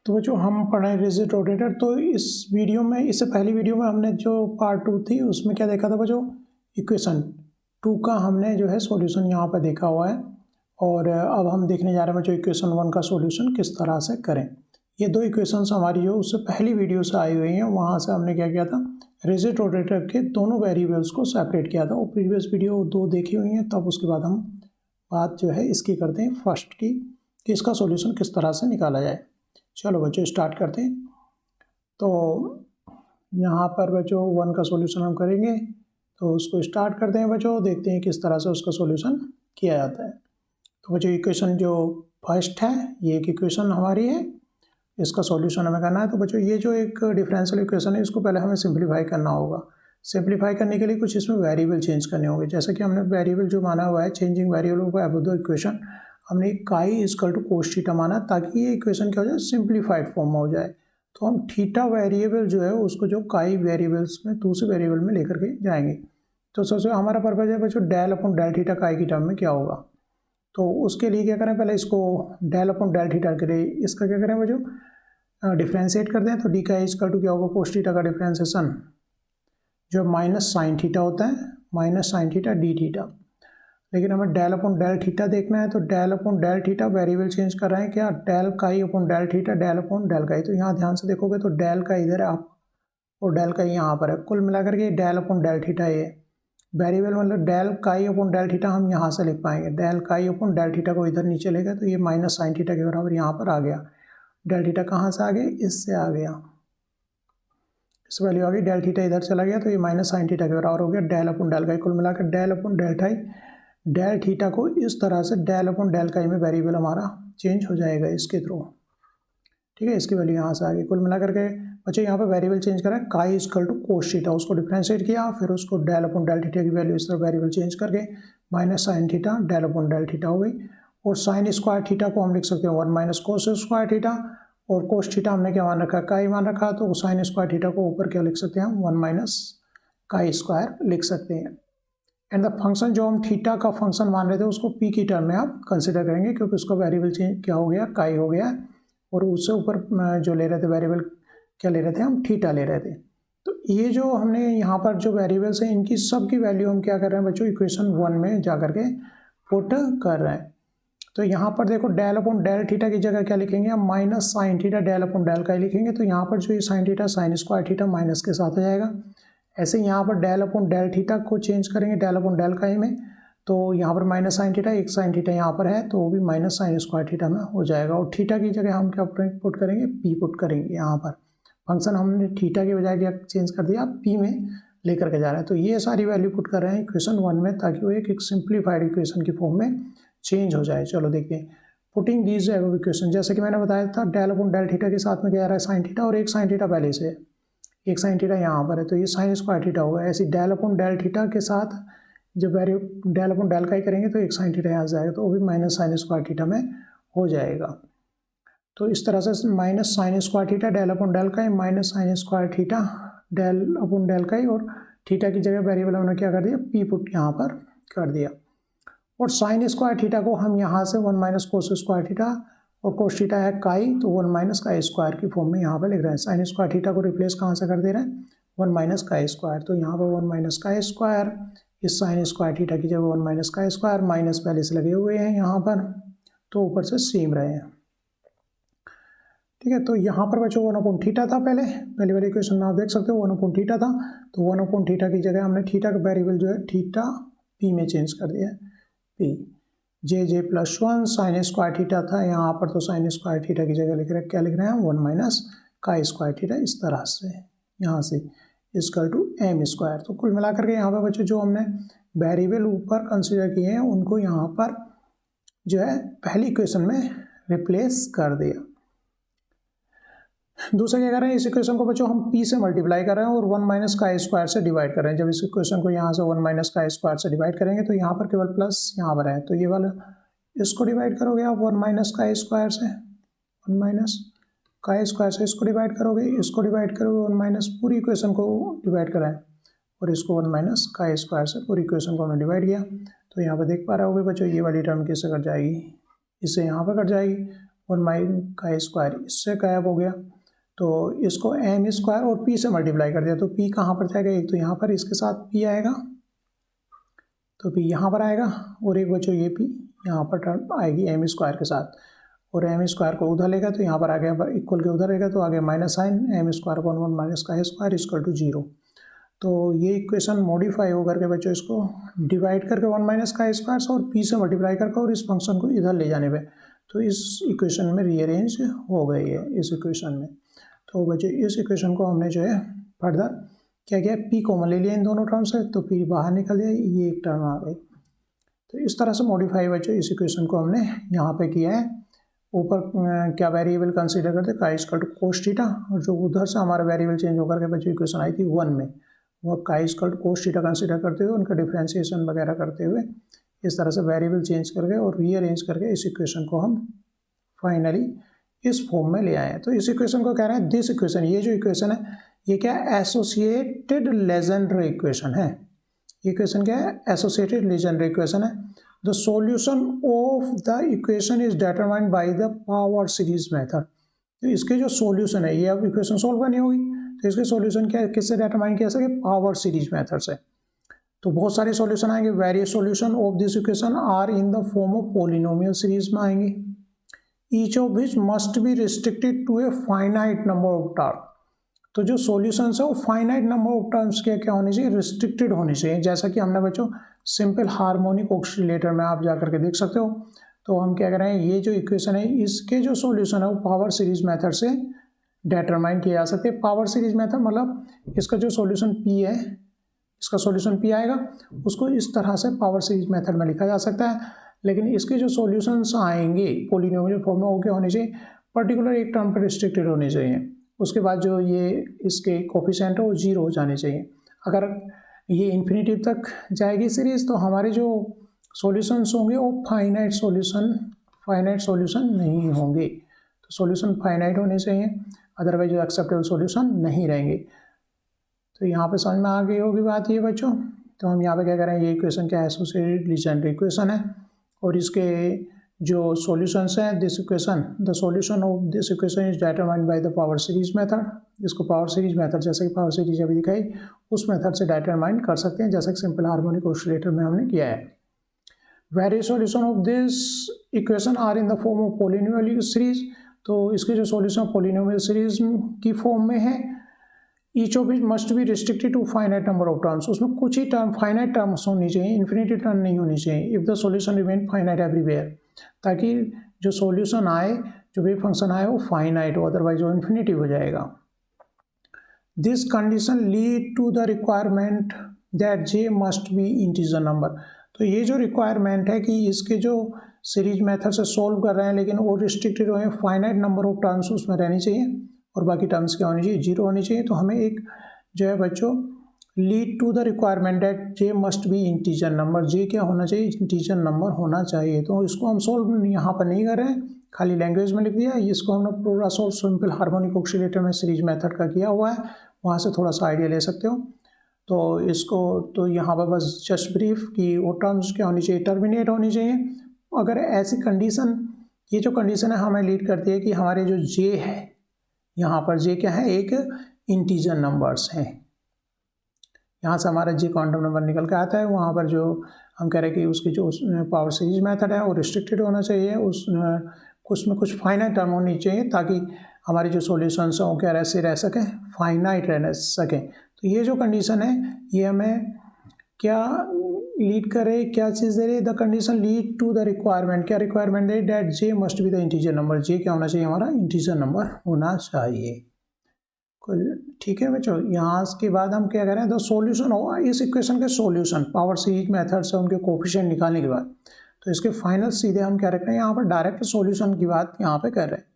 तो जो हम पढ़े रिजिड रोटेटर, तो इस वीडियो में, इससे पहली वीडियो में हमने जो पार्ट 2 थी उसमें क्या देखा था बच्चों, इक्वेशन 2 का हमने जो है सॉल्यूशन यहाँ पर देखा हुआ है। और अब हम देखने जा रहे हैं बच्चों इक्वेशन 1 का सॉल्यूशन किस तरह से करें। ये दो इक्वेशंस हमारी जो उससे पहली वीडियो से आई हुई हैं, वहाँ से हमने क्या किया था, रिजिड रोटेटर के दोनों वेरिएबल्स को सेपरेट किया था। वो प्रीवियस वीडियो 2 देखी हुई हैं। तब उसके बाद हम बात जो है इसकी करते हैं फर्स्ट की, कि इसका सॉल्यूशन किस तरह से निकाला जाए। चलो बच्चों स्टार्ट करते हैं। तो यहाँ पर बच्चों 1 का सॉल्यूशन हम करेंगे, तो उसको स्टार्ट करते हैं बच्चों, देखते हैं किस तरह से उसका सॉल्यूशन किया जाता है। तो बच्चों इक्वेशन जो फर्स्ट है, ये एक इक्वेशन हमारी है, इसका सॉल्यूशन हमें करना है। तो बच्चों ये जो एक डिफरेंशियल इक्वेशन है, इसको पहले हमें सिंप्लीफाई करना होगा। सिंप्लीफाई करने के लिए कुछ इसमें वेरिएबल चेंज करने होंगे। जैसे कि हमने वेरिएबल जो माना हुआ है, changing variable of above the equation, हमने काई इक्वल टू कोस थीटा माना, ताकि ये इक्वेशन क्या हो जाए, सिंप्लीफाइड फॉर्म में हो जाए। तो हम थीटा वेरिएबल जो है उसको जो काई वेरिएबल्स में दूसरे वेरिएबल में लेकर के जाएंगे। तो सबसे हमारा पर्पज है बच्चों डेल अपॉन डेल थीटा काई की टर्म में क्या होगा। तो उसके लिए क्या करें, पहले इसको डेल अपॉन डेल थीटा के लिए इसका क्या करें बच्चों, डिफ्रेंशिएट कर दें। तो डी का इक्वल टू क्या होगा, कोस थीटा का डिफ्रेंशिएशन जो माइनस साइन थीटा होता है, minus sine theta d theta. लेकिन हमें डेल अपॉन डेल थीटा देखना है, तो del upon del theta variable change कर रहे हैं क्या, del chi upon del theta, del upon del chi. तो यहाँ ध्यान से देखोगे तो डेल का इधर है आप, और डेल का यहाँ पर है, कुल मिलाकर के डेल अपॉन डेल थीटा ये वेरिएबल, मतलब del chi upon del theta हम यहाँ से लिख पाएंगे। Del chi upon del theta को इधर नीचे ले गए तो ये माइनस साइन थीटा के बराबर यहाँ पर आ गया। डेल थीटा कहाँ से आ गया, इससे आ गया, इस वैल्यू आ गई। डेल थीटा इधर चला गया तो ये माइनस साइन थीटा के बराबर हो गया डेल अपॉन डेल काई। कुल मिलाकर del upon del chi, del theta को इस तरह से डेल अपॉन डेल काई में वेरिएबल हमारा चेंज हो जाएगा इसके थ्रू। ठीक है, इसकी वैल्यू यहाँ से आ गई। कुल मिलाकर के बच्चे यहाँ पे वेरिएबल चेंज करा, chi equal to cos theta, उसको डिफरेंशिएट किया, फिर उसको डेल अपॉन डेल थीटा की वैल्यू इस तरह वेरिएबल चेंज करके minus sine theta del upon del theta हो गई। और साइन स्क्वायर थीटा को हम लिख सकते हैं 1 माइनस कोस स्क्वायर थीटा, और कोस थीटा हमने क्या मान रखा है, काई मान रखा, तो साइन स्क्वायर थीटा को ऊपर क्या लिख सकते हैं हम, 1 माइनस काई स्क्वायर लिख सकते हैं। एंड द फंक्शन जो हम थीटा का फंक्शन मान रहे थे उसको पी की टर्म में आप कंसिडर करेंगे, क्योंकि उसका वेरिएबल चेंज क्या हो गया, काई हो गया, और उससे ऊपर जो ले रहे थे वेरिएबल क्या ले रहे थे हम, थीटा ले रहे थे। तो ये जो हमने यहाँ पर जो वेरिएबल्स हैं, इनकी सब की वैल्यू हम क्या कर रहे हैं बच्चों, इक्वेशन 1 में जा करके पुट कर रहे हैं। तो यहाँ पर देखो डेल अपॉन डेल थीटा की जगह क्या लिखेंगे हम, minus sine theta del upon del chi लिखेंगे। तो यहाँ पर जो ये sine theta sine square theta minus के साथ आ जाएगा। ऐसे यहाँ पर डेल अपॉन डेल थीटा को चेंज करेंगे डेल अपॉन डेल काई में, तो यहाँ पर माइनस साइन थीटा, एक साइन थीटा यहाँ पर है तो वो भी माइनस साइन स्क्वायर थीटा में हो जाएगा। और थीटा की जगह हम क्या पुट करेंगे, पी पुट करेंगे। यहाँ पर फंक्शन हमने थीटा के बजाय क्या चेंज कर दिया, पी में लेकर के जा रहे हैं। तो ये सारी वैल्यू पुट कर रहे हैं इक्वेशन 1 में, ताकि वो एक सिंप्लीफाइड इक्वेशन की फॉर्म में चेंज हो जाए। चलो देखते हैं, पुटिंग दीज एबव इक्वेशन, जैसे कि मैंने बताया था डेल अपॉन डेल थीटा के साथ में क्या आ रहा है, साइन थीटा, और एक साइन थीटा पहले से है, एक साइन थीटा यहाँ पर है, तो ये साइन स्क्वायर थीटा होगा। ऐसे डेल अपॉन डेल थीटा के साथ जब डेल अपॉन डेल काई करेंगे तो एक साइन थीटा यहाँ से आएगा, तो वो भी माइनस साइन स्क्वायर थीटा में हो जाएगा। तो इस तरह से minus sine square theta del upon del chi, minus sine square theta del upon del chi, और थीटा की जगह वेरिएबल हमने क्या कर दिया, पी पुट यहाँ पर कर दिया। और साइन स्क्वायर थीटा को हम यहाँ से 1 माइनस कोस स्क्वायर थीटा, और कोस थीटा है काई, तो 1 माइनस काई स्क्वायर की फॉर्म में यहाँ पर लिख रहे हैं। साइन स्क्वायर थीटा को रिप्लेस कहाँ से कर दे रहे हैं, 1 माइनस काई स्क्वायर, तो यहाँ पर 1 माइनस काई स्क्वायर, इस साइन स्क्वायर थीटा की जगह 1 माइनस काई स्क्वायर, माइनस पहले से लगे हुए हैं यहाँ पर, तो ऊपर से सेम रहे हैं। ठीक है, तो यहाँ पर बच्चों 1 अपॉन थीटा था, पहले वाली इक्वेशन में आप देख सकते हो 1 अपॉन थीटा था, तो 1 अपॉन थीटा की जगह हमने थीटा का वेरिएबल जो है थीटा पी में चेंज कर दिया है, पी जे प्लस 1 साइन स्क्वायर थीटा था यहाँ पर, तो साइन स्क्वायर थीटा की जगह लिख रहे हैं, क्या लिख रहे हैं, 1 माइनस काई स्क्वायर थीटा, इस तरह से यहाँ से इक्वल टू एम स्क्वायर। तो कुल मिलाकर के यहाँ पर बच्चों जो हमने वेरिएबल ऊपर कंसिडर किए हैं उनको यहाँ पर जो है पहली इक्वेशन में रिप्लेस कर दिया। दूसरा क्या कर रहे हैं, इस इक्वेशन को बच्चों हम p से मल्टीप्लाई कर रहे हैं और 1 माइनस काई स्क्वायर से डिवाइड कर रहे हैं। जब इस इक्वेशन को यहाँ से 1 माइनस काई स्क्वायर से डिवाइड करेंगे तो यहाँ पर केवल प्लस यहाँ पर है, तो ये वाला इसको डिवाइड करोगे आप 1 माइनस काई स्क्वायर से, 1 माइनस काई स्क्वायर से इसको डिवाइड करोगे, इसको डिवाइड करोगे 1 माइनस, पूरी इक्वेशन को डिवाइड कराएं, और इसको 1 माइनस काई स्क्वायर से पूरी इक्वेशन को हमने डिवाइड किया। तो यहाँ पर देख पा रहे होगे बच्चों ये वाली टर्म किससे कट जाएगी, इससे यहाँ पर कट जाएगी, 1 का स्क्वायर इससे गायब हो गया, तो इसको एम स्क्वायर और पी से मल्टीप्लाई कर दिया, तो पी कहाँ पर जाएगा, एक तो यहाँ पर इसके साथ पी आएगा, तो पी यहाँ पर आएगा, और एक बच्चों ये पी यहाँ पर टर्म आएगी एम स्क्वायर के साथ, और एम स्क्वायर को उधर लेगा तो यहाँ पर आ गया इक्वल के उधर रहेगा, तो आ गया minus sine M square upon 1 minus का स्क्वायर इक्वल टू 0। तो ये इक्वेशन मॉडिफाई हो करके बच्चों इसको डिवाइड करके 1 माइनस का स्क्वायर से और पी से मल्टीप्लाई करके और इस फंक्शन को इधर ले जाने पे तो इस इक्वेशन में रीअरेंज हो गई है इस इक्वेशन में। तो बच्चों इस इक्वेशन को हमने जो है फर्दर क्या किया, पी कॉमन ले लिया इन दोनों टर्म से, तो पी बाहर निकल गया, ये एक टर्म आ गई। तो इस तरह से मॉडिफाई बच्चों इस इक्वेशन को हमने यहाँ पे किया है। ऊपर क्या वेरिएबल कंसीडर करते का इक्वल टू कोस थीटा, और जो उधर से हमारा वेरिएबल चेंज होकर के बच्चों इक्वेशन आई थी 1 में, वो का equal to cos theta consider करते हुए उनका डिफ्रेंशिएशन वगैरह करते हुए इस तरह से वेरिएबल चेंज करके और रीअरेंज करके इस इक्वेशन को हम फाइनली इस फॉर्म में ले आए हैं। तो इस इक्वेशन को कह रहे हैं दिस इक्वेशन, ये जो इक्वेशन है ये क्या एसोसिएटेड लेजेंडर इक्वेशन है। ये इक्वेशन क्या है, एसोसिएटेड लेजेंडर इक्वेशन है। The solution of the equation is determined by the power series method. तो इसके जो सॉल्यूशन है, ये अब इक्वेशन सॉल्व करनी होगी, तो इसके सॉल्यूशन क्या किससे डिटरमाइन किया सके, पावर सीरीज मेथड से। तो बहुत सारे सॉल्यूशन आएंगे, various solution of this equation are in the form of polynomial series में आएंगे, each of which must be restricted to a finite number of term. तो जो सॉल्यूशंस है वो फाइनाइट नंबर ऑफ टर्म्स के क्या होने चाहिए, रिस्ट्रिक्टेड होने चाहिए। जैसा कि हमने बच्चों सिंपल हार्मोनिक ऑक्सीलेटर में आप जाकर के देख सकते हो। तो हम क्या कर रहे हैं, ये जो इक्वेशन है इसके जो सॉल्यूशन है वो पावर सीरीज मेथड से डिटरमाइन किया जा सकते हैं। पावर सीरीज मेथड मतलब इसका जो सॉल्यूशन पी है, इसका सॉल्यूशन पी आएगा, उसको इस तरह से पावर सीरीज मेथड में लिखा जा सकता है। लेकिन इसके जो सॉल्यूशंस आएंगे पॉलिनोमियल फॉर्म में वो क्या होने चाहिए, पर्टिकुलर एक टर्म पर रिस्ट्रिक्टेड होने चाहिए। उसके बाद जो ये इसके कोफिशिएंट है वो 0 हो जाने चाहिए। अगर ये इन्फिनिटी तक जाएगी सीरीज तो हमारे जो सॉल्यूशंस होंगे वो फाइनाइट सॉल्यूशन नहीं होंगे। तो सॉल्यूशन फाइनाइट होने चाहिए, अदरवाइज जो एक्सेप्टेबल सॉल्यूशन नहीं रहेंगे। तो यहाँ पे समझ में आ गई होगी बात ये बच्चों। तो हम यहाँ पे क्या करें, ये इक्वेशन क्या है, एसोसिएटेड लेजेंडर इक्वेशन है, और इसके जो सॉल्यूशंस हैं this equation, the solution of this equation is determined by the power series method. इसको पावर सीरीज मेथड, जैसे कि पावर सीरीज अभी दिखाई, उस मेथड से डिटरमाइन कर सकते हैं, जैसा कि सिंपल हार्मोनिक ऑसिलेटर में हमने किया है। Various solution of this equation are in the form of polynomial series. तो इसके जो सॉल्यूशन पॉलिनोमियल सीरीज की फॉर्म में है, each of it must be restricted to finite number of terms. उसमें कुछ ही टर्म फाइनाइट टर्म्स होनी चाहिए, इन्फिनिटी टर्म नहीं होनी चाहिए। If the solution remain finite everywhere, ताकि जो सॉल्यूशन आए, जो वेव फंक्शन आए वो फाइनाइट हो, अदरवाइज वो इन्फिनिटी हो जाएगा। This condition lead to the requirement that J must be integer number. तो ये जो रिक्वायरमेंट है कि इसके जो सीरीज मेथड से सॉल्व कर रहे हैं लेकिन वो रिस्ट्रिक्टेड हो, फाइनाइट नंबर ऑफ टर्म्स उसमें रहनी चाहिए, और बाकी टर्म्स क्या होनी चाहिए, 0 होनी चाहिए। तो हमें एक जो है बच्चों lead to the requirement that J must be integer number, J क्या होना चाहिए, इंटीजर नंबर होना चाहिए। तो इसको हम सोल्व यहाँ पर नहीं कर रहे हैं, खाली लैंग्वेज में लिख दिया। इसको हमने पूरा सोल्व सिंपल हार्मोनिक ऑसिलेटर में सीरीज मेथड का किया हुआ है, वहाँ से थोड़ा सा आइडिया ले सकते हो। तो इसको तो यहाँ पर बस जस्ट ब्रीफ कि वो टर्म्स क्या होनी चाहिए, टर्मिनेट होनी चाहिए। अगर ऐसी कंडीशन, ये जो कंडीशन है हमें लीड करती है कि हमारे जो जे है, यहाँ पर जे क्या है, एक इंटीजर नंबर्स हैं। यहाँ से हमारा जे क्वांटम नंबर निकल के आता है, वहाँ पर जो हम कह रहे हैं कि उसकी जो पावर सीरीज मेथड है वो रिस्ट्रिक्टेड होना चाहिए, उसमें कुछ फाइनाइट टर्म होनी चाहिए, ताकि हमारी जो सॉल्यूशंस हैं वो क्या रह सकें, फाइनाइट रह सकें। तो ये जो कंडीशन है ये हमें क्या लीड करे, क्या चीज़ दे रही है, the condition lead to the requirement. क्या रिक्वायरमेंट है, that J must be the integer number. J क्या होना चाहिए, हमारा इंटीजर नंबर होना चाहिए। ठीक है बच्चों, यहाँ के बाद हम क्या करें, द सॉल्यूशन होगा इस इक्वेशन के सॉल्यूशन पावर सीरीज मेथड से उनके कोफिशिएंट निकालने के बाद, तो इसके फाइनल सीधे हम क्या रख रहे हैं, यहाँ पर डायरेक्ट सॉल्यूशन की बात यहाँ पे कर रहे हैं।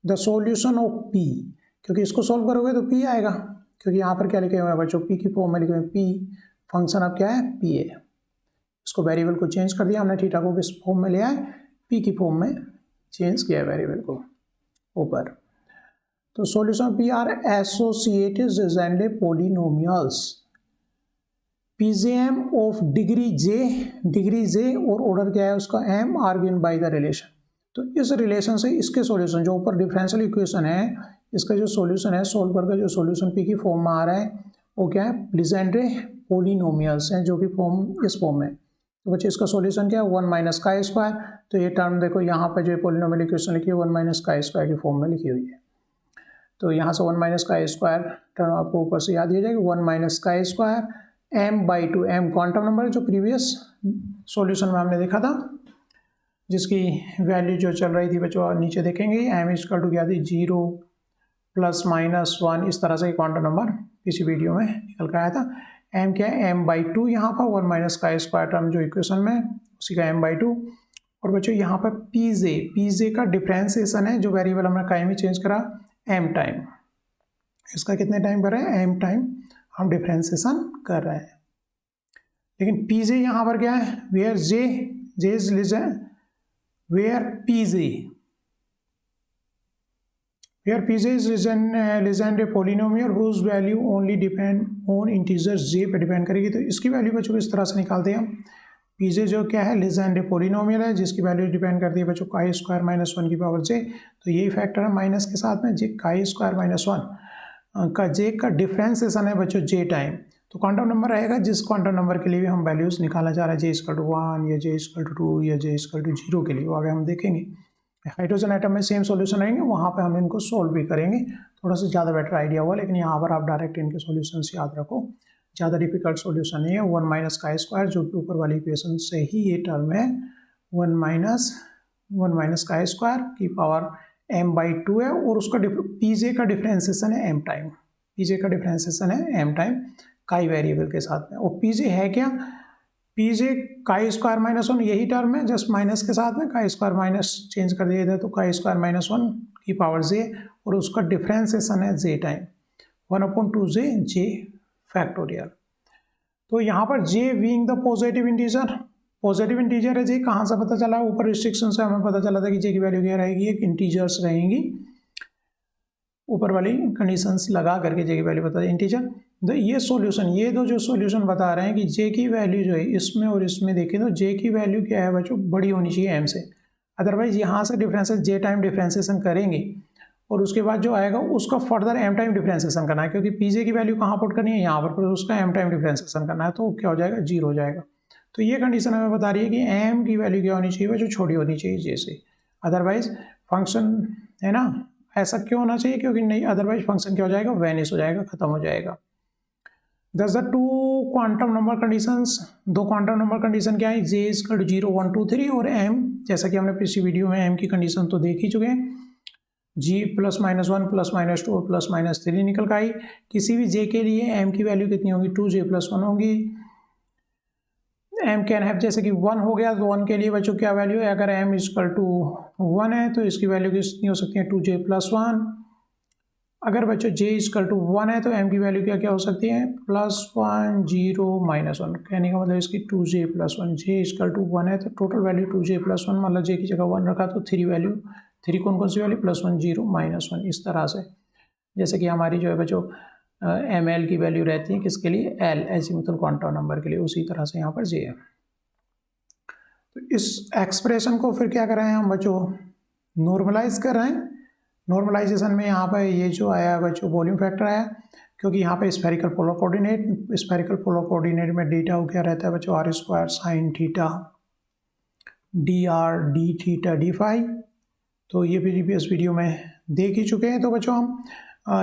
द सॉल्यूशन ऑफ पी, क्योंकि इसको सॉल्व करोगे तो पी आएगा, क्योंकि यहाँ पर क्या लिखे हुए हैं बच्चों, पी की फॉर्म में लिखे हुए हैं, पी फंक्शन अब क्या है, पी है। इसको वेरिएबल को चेंज कर दिया हमने, थीटा को किस फॉर्म में लिया है, पी की फॉर्म में चेंज किया है वेरिएबल को ऊपर। तो solution P R associated Legendre polynomials P J M of degree J और ऑर्डर क्या है उसका M R given by the relation. तो इस रिलेशन से इसके सॉल्यूशन जो ऊपर डिफरेंशियल इक्वेशन है, इसका जो सॉल्यूशन है सोल्वर का जो सॉल्यूशन पी की फॉर्म में आ रहा है वो क्या है, लीजेंड्रे पोलिनोमियल्स हैं जो कि फॉर्म इस फॉर्म में। तो बच्चे इसका सॉल्यूशन क्या है 1 माइनस का स्क्वायर। तो ये टर्म देखो यहाँ पर जो पोलिनोमियल इक्वेशन लिखी है 1 माइनस का स्क्वायर की फॉर्म में लिखी हुई है। तो यहाँ से 1 माइनस का स्क्वायर टर्म आपको ऊपर से याद हो जाएगी 1 माइनस का square m/2, m quantum number जो प्रीवियस सॉल्यूशन में हमने देखा था, जिसकी वैल्यू जो चल रही थी बच्चों नीचे देखेंगे m इक्वल टू क्या थी 0 प्लस माइनस 1, इस तरह से क्वांटम नंबर किसी वीडियो में निकल कर आया था। m क्या है m/2, यहाँ पर 1 माइनस का स्क्वायर टर्म जो इक्वेशन में उसी का m/2। और बच्चों यहाँ पर pj का डिफ्रेंसिएशन है जो वेरिएबल हमने काई में चेंज करा m टाइम, इसका कितने टाइम कर रहे हैं m टाइम हम डिफ्रेंसिएशन कर रहे हैं। लेकिन pj यहाँ पर क्या है where j is where pj is Legendre polynomial whose value only depend on integers j पे डिपेंड करेगी। तो इसकी वैल्यू बच्चों को इस तरह से निकालते हैं हम। pj जो क्या है Legendre पोलिनोमियल है जिसकी वैल्यू डिपेंड करती है बच्चों काई स्क्वायर माइनस 1 की पावर j। तो यही फैक्टर है माइनस के साथ में j काई स्क्वायर माइनस 1 का j का डिफरेंशिएशन है बच्चों j टाइम। तो क्वांटम नंबर रहेगा जिस क्वांटम नंबर के लिए भी हम वैल्यूज निकालना चाह रहे हैं j इक्वल टू 1 या j इक्वल टू 2 या j इक्वल टू 0 के लिए, वो आगे हम देखेंगे। हाइड्रोजन आइटम में सेम सॉल्यूशन रहेंगे, वहाँ पे हम इनको सोल्व भी करेंगे, थोड़ा सा ज़्यादा बेटर आइडिया हुआ। लेकिन यहाँ पर आप डायरेक्ट इनके सॉल्यूशंस याद रखो, ज़्यादा डिफिकल्ट सॉल्यूशन नहीं है। 1 माइनस का स्क्वायर जो कि ऊपर वाली इक्वेशन से ही ये टर्म है 1 माइनस का स्क्वायर की पावर m/2 है और उसका pj का डिफरेंशिएशन है m टाइम, pj का डिफरेंशिएशन है m टाइम काई वेरिएबल के साथ में। और pj है क्या, pj काई स्क्वायर माइनस 1 यही टर्म है, जस्ट माइनस के साथ में काई स्क्वायर माइनस चेंज कर दिया था तो काई स्क्वायर माइनस 1 की पावर j और उसका डिफरेंशिएशन है j time 1/2j j factorial. तो यहाँ पर j being the positive integer है j, कहाँ से पता चला, ऊपर रिस्ट्रिक्शन से हमें पता चला था कि j की वैल्यू क्या रहेगी, एक इंटीजर्स रहेंगी, ऊपर वाली कंडीशंस लगा करके j की वैल्यू बता दें इंटीजर। तो ये सॉल्यूशन, ये दो जो सॉल्यूशन बता रहे हैं कि j की वैल्यू जो है इसमें और इसमें देखें तो j की वैल्यू क्या है बच्चों बड़ी होनी चाहिए m से, अदरवाइज यहाँ से डिफरेंसेस j टाइम डिफरेंशिएशन करेंगे और उसके बाद जो आएगा उसका फर्दर m टाइम डिफरेंशिएशन करना है, क्योंकि pj की वैल्यू कहाँ पुट करनी है यहाँ पर उसका m टाइम डिफरेंशिएशन करना है, तो क्या हो जाएगा 0 हो जाएगा। तो ये कंडीशन हमें बता रही है कि m की वैल्यू क्या होनी चाहिए बच्चों, छोटी होनी चाहिए j से, अदरवाइज फंक्शन है ना, ऐसा क्यों होना चाहिए, क्योंकि नहीं अदरवाइज फंक्शन क्या हो जाएगा, वैनिश हो जाएगा, खत्म हो जाएगा। दस the two quantum number conditions, दो क्वांटम नंबर कंडीशन क्या है, j इक्वल टू 0 1 2 3 और m, जैसा कि हमने पिछली वीडियो में m की कंडीशन तो देख ही चुके हैं, g plus minus 1 plus minus 2 और प्लस माइनस 3 निकल कर आई। किसी भी j के लिए m की वैल्यू कितनी होगी 2j प्लस 1 होगी। m कैन हैव जैसे कि 1 हो गया तो 1 के लिए बच्चों क्या वैल्यू है, अगर m इक्वल टू 1 है तो इसकी वैल्यू कितनी हो सकती है 2j प्लस 1। अगर बच्चों j इक्वल टू 1 है तो m की वैल्यू क्या क्या हो सकती है प्लस 1 0 माइनस 1, कहने का मतलब इसकी 2j plus 1, j equal to 1 है तो टोटल वैल्यू 2j प्लस 1, मतलब j की जगह 1 रखा तो 3 वैल्यू, 3 कौन कौन सी वैल्यू प्लस 1 0 माइनस 1, इस तरह से जैसे कि हमारी जो है बच्चों ml की वैल्यू रहती है किसके लिए l एजिमुथल क्वांटम नंबर के लिए, उसी तरह से यहाँ पर j है। तो इस एक्सप्रेशन को फिर क्या कर रहे हैं हम बच्चों, नॉर्मलाइज कर रहे हैं। नॉर्मलाइजेशन में यहाँ पर ये जो आया बच्चों वॉल्यूम फैक्टर आया, क्योंकि यहाँ पे स्फेरिकल पोलर कोऑर्डिनेट में डेटा क्या रहता है बच्चों r square sine theta dr d theta d phi, तो ये प्रीवियस वीडियो में देख ही चुके हैं। तो बच्चों हम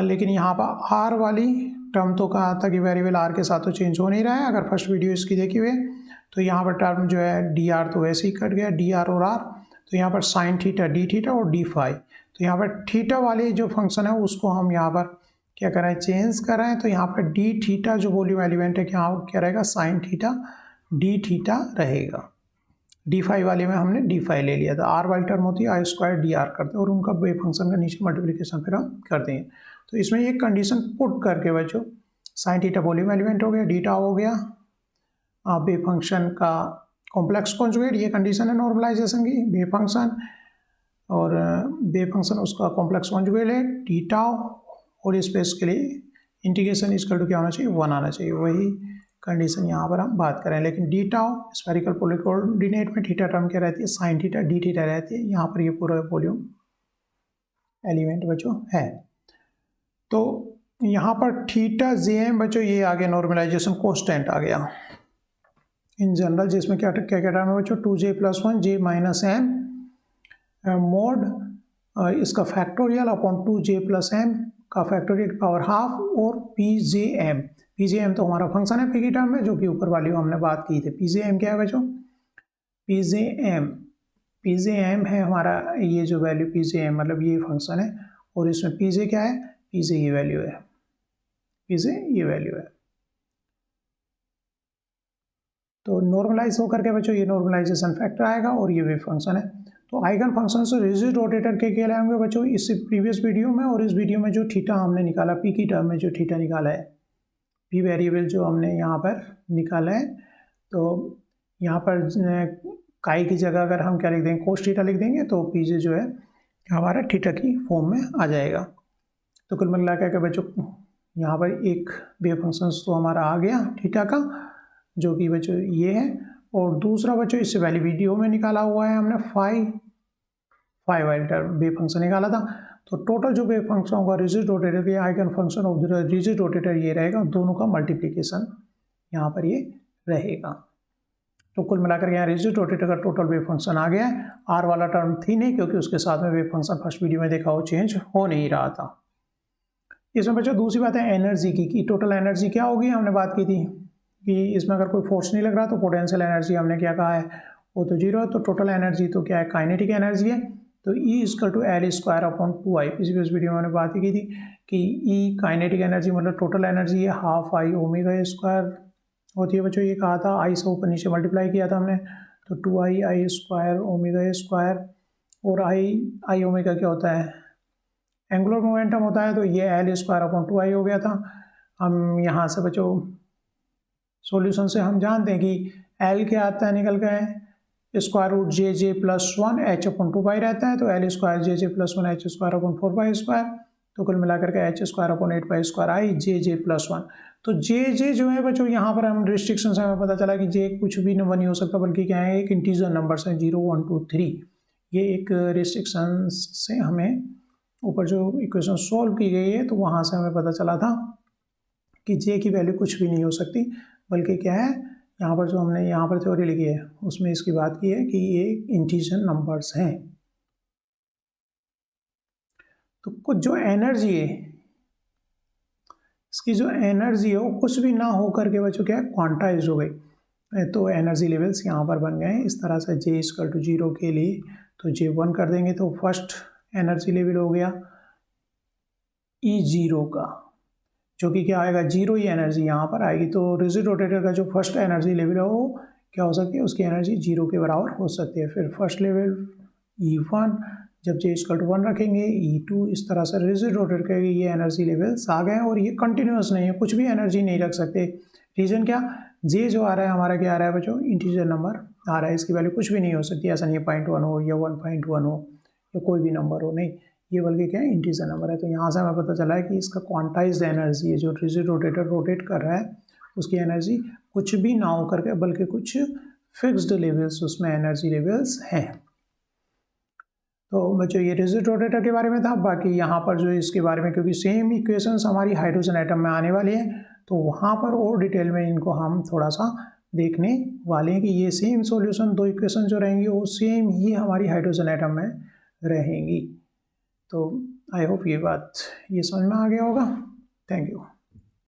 लेकिन यहाँ पर r वाली टर्म तो कहा था कि वेरिएबल r के साथ तो चेंज हो नहीं रहा है, अगर फर्स्ट वीडियो इसकी देखी हुई है तो यहाँ पर टर्म जो है dr तो वैसे ही कट गया dr और r, तो यहाँ पर साइन थीटा d थीटा और d फाई, तो यहाँ पर थीटा वाले जो फंक्शन है उसको हम यहाँ पर क्या कर रहे हैं चेंज कर रहे हैं। तो यहाँ पर d थीटा जो वॉल्यूम एलिमेंट है क्या रहेगा साइन थीटा d थीटा रहेगा, d फाई वाले में हमने d फाई ले लिया था, r वाली टर्म होती है आई स्क्वायर डी आर करते हैं और उनका वेव फंक्शन का नीचे मल्टीप्लिकेशन फिर हम करते हैं। तो इसमें एक कंडीशन पुट करके बच्चों साइन थीटा वॉल्यूम एलिमेंट हो गया, डीटा हो गया वेव फंक्शन का कॉम्प्लेक्स कॉन्जुगेट, ये कंडीशन है नॉर्मलाइजेशन की, वेव फंक्शन और वेव फंक्शन उसका कॉम्प्लेक्स कॉन्जुगेट है थीटा, और स्पेस के लिए इंटीग्रेशन इक्वल टू क्या होना चाहिए 1 आना चाहिए, वही कंडीशन यहाँ पर हम बात करें। लेकिन D tau spherical polar coordinate में थीटा टर्म क्या रहती है, साइन थीटा डी थीटा रहती है। यहाँ पर ये पूरा वॉल्यूम एलिमेंट बच्चों है। तो यहाँ पर थीटा जे एम बच्चों ये आ गया नॉर्मलाइजेशन कोस्टेंट आ गया इन जनरल, जिसमें क्या क्या क्या टर्म है बच्चों, 2j+1 j minus M mod इसका फैक्टोरियल अपॉन 2j+m का फैक्टोरियल पावर हाफ और pjm। pjm तो हमारा फंक्शन है पी की टर्म में, जो कि ऊपर वाली हमने बात की थी। pjm क्या है बच्चों, pjm है हमारा ये जो वैल्यू pjm मतलब ये फंक्शन है, और इसमें pj क्या है, pj ये वैल्यू है, pj ये वैल्यू है। तो नॉर्मलाइज होकर के बच्चों ये नॉर्मलाइजेशन फैक्टर आएगा और ये वेव फंक्शन है। तो आइगन फंक्शन से रिजिड रोटेटर के क्या लाएंगे बच्चों, इस प्रीवियस वीडियो में और इस वीडियो में जो थीटा हमने निकाला, पी की टर्म में जो थीटा निकाला है, पी वेरिएबल जो हमने यहाँ पर निकाला है, तो यहाँ पर काई की जगह अगर हम क्या लिख देंगे, कोस थीटा लिख देंगे, तो पीजे जो है हमारा थीटा की फॉर्म में आ जाएगा। तो कुल मिला के बच्चों यहाँ पर एक वेव फंक्शन तो हमारा आ गया थीटा का, जो कि बच्चों ये है, और दूसरा बच्चों इससे पहले वीडियो में निकाला हुआ है हमने फाइव वेव फंक्शन निकाला था। तो टोटल जो वेव फंक्शन होगा रिजिड रोटेटर के eigen function of the rigid rotator ये रहेगा, दोनों का मल्टीप्लिकेशन यहाँ पर ये रहेगा। तो कुल मिलाकर यहाँ रिजिड रोटेटर का टोटल वेव फंक्शन आ गया है। आर वाला टर्म थी नहीं, क्योंकि उसके साथ में वेव फंक्शन फर्स्ट वीडियो में देखा हो चेंज हो नहीं रहा था। इसमें बच्चों दूसरी बात है एनर्जी की, कि टोटल एनर्जी क्या होगी, हमने बात की थी कि इसमें अगर कोई फोर्स नहीं लग रहा तो पोटेंशियल एनर्जी हमने क्या कहा है, वो तो जीरो है। तो टोटल एनर्जी तो क्या है, काइनेटिक एनर्जी है। तो E=L²/2I, पिछली वीडियो में मैंने बात ही की थी कि E काइनेटिक एनर्जी मतलब टोटल एनर्जी है ½ I होती है बच्चों, ये कहा था, I से ऊपर नीचे मल्टीप्लाई किया था हमने, तो 2I² ω², और I ओमेगा क्या होता है, एंगुलर मोमेंटम होता है, तो ये L²/2I हो गया था। हम यहाँ से बच्चों सॉल्यूशन से हम जानते हैं कि L क्या आता है, निकल गए √JJ+1 h/2π रहता है, तो L²JJ+1 h²/4π², तो कुल मिलाकर के h²/8π² JJ+1। तो JJ जो है बच्चों यहाँ पर हम रिस्ट्रिक्शन से हमें पता चला कि J कुछ भी नंबर नहीं हो सकता, बल्कि क्या है, एक इंटीजर नंबर्स हैं 0 1 2 3। ये एक रिस्ट्रिक्शन से हमें ऊपर जो इक्वेशन सॉल्व की गई है, तो वहाँ से हमें पता चला था कि J की वैल्यू कुछ भी नहीं हो सकती, बल्कि क्या है, यहाँ पर जो हमने यहाँ पर थ्योरी लिखी है उसमें इसकी बात की है कि ये इंटीजर नंबर्स हैं। तो कुछ जो एनर्जी है, इसकी जो एनर्जी है वो कुछ भी ना हो करके बच्चों क्या है, क्वांटाइज हो गई। तो एनर्जी लेवल्स यहाँ पर बन गए हैं इस तरह से, J=0 के लिए तो J1 कर देंगे, तो फर्स्ट एनर्जी लेवल हो गया E0 का, जो कि क्या आएगा, जीरो ही एनर्जी यहाँ पर आएगी। तो रिजिड रोटेटर का जो फर्स्ट एनर्जी लेवल है वो क्या हो सकती है, उसकी एनर्जी 0 के बराबर हो सकती है। फिर फर्स्ट लेवल E1, जब J=1 रखेंगे E2, इस तरह से रिजिड रोटेटर के ये एनर्जी लेवल्स आ गए, और ये कंटिन्यूस नहीं है, कुछ भी एनर्जी नहीं रख सकते। रीजन क्या, J जो आ रहा है हमारा क्या आ रहा है बच्चों, इंटीजर नंबर आ रहा है, इसकी वैल्यू कुछ भी नहीं हो सकती। ऐसा नहीं है 0.1 हो या 1.1 हो या कोई भी नंबर हो, नहीं, ये बल्कि क्या है, इंटीजर नंबर है। तो यहाँ से हमें पता चला है कि इसका क्वांटाइज्ड एनर्जी है, जो रिजिड रोटेटर रोटेट कर रहा है उसकी एनर्जी कुछ भी ना हो करके, बल्कि कुछ फिक्स्ड लेवल्स उसमें एनर्जी लेवल्स हैं। तो बच्चों ये रिजिड रोटेटर के बारे में था। बाकी यहाँ पर जो इसके बारे में, क्योंकि सेम इक्वेशंस हमारी हाइड्रोजन एटम में आने वाली है, तो वहाँ पर और डिटेल में इनको हम थोड़ा सा देखने वाले हैं कि ये सेम सॉल्यूशन, दो इक्वेशन जो रहेंगी वो सेम ही हमारी हाइड्रोजन एटम में रहेंगी। तो आई होप ये बात ये समझ में आ गया होगा। Thank you.